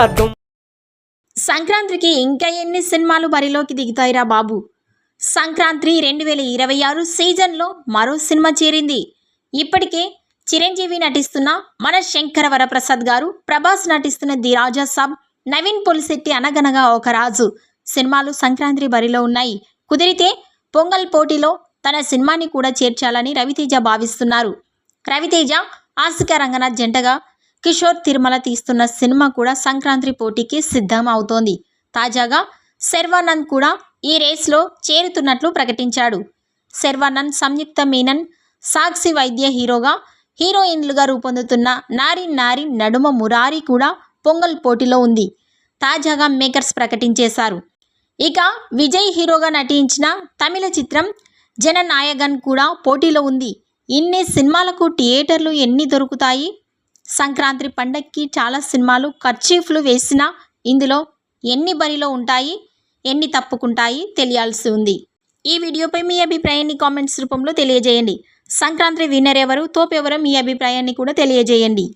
నిశ్చితార్థం. సంక్రాంతికి ఇంకా ఎన్ని సినిమాలు బరిలోకి దిగుతాయిరా బాబు. సంక్రాంతి 2026 సీజన్లో మరో సినిమా చేరింది. ఇప్పటికే చిరంజీవి నటిస్తున్న మన శంకర వరప్రసాద్ గారు, ప్రభాస్ నటిస్తున్న ది రాజా సాబ్, నవీన్ పొలిశెట్టి అనగనగా ఒక రాజు సినిమాలు సంక్రాంతి బరిలో ఉన్నాయి. కుదిరితే పొంగల్ పోటీలో తన సినిమాని కూడా చేర్చాలని రవితేజ భావిస్తున్నారు. రవితేజ, ఆసికా రంగనాథ్ జంటగా కిషోర్ తిరుమల తీస్తున్న సినిమా కూడా సంక్రాంతి పోటీకి సిద్ధం అవుతోంది. తాజాగా శర్వానంద్ కూడా ఈ రేస్లో చేరుతున్నట్లు ప్రకటించాడు. శర్వానంద్, సంయుక్త మీనన్, సాక్షి వైద్య హీరోయిన్లుగా రూపొందుతున్న నారి నారి నడుమ మురారి కూడా పొంగల్ పోటీలో ఉంది. తాజాగా మేకర్స్ ప్రకటించేశారు. ఇక విజయ్ హీరోగా నటించిన తమిళ చిత్రం జననాయగన్ కూడా పోటీలో ఉంది. ఇన్ని సినిమాలకు థియేటర్లు ఎన్ని దొరుకుతాయి? సంక్రాంతి పండగకి చాలా సినిమాలు కర్చీఫ్లు వేసినా ఇందులో ఎన్ని బరిలో ఉంటాయి, ఎన్ని తప్పుకుంటాయి తెలియాల్సి ఉంది. ఈ వీడియోపై మీ అభిప్రాయాన్ని కామెంట్స్ రూపంలో తెలియజేయండి. సంక్రాంతి విన్నర్ ఎవరు, తోపు ఎవరో మీ అభిప్రాయాన్ని కూడా తెలియజేయండి.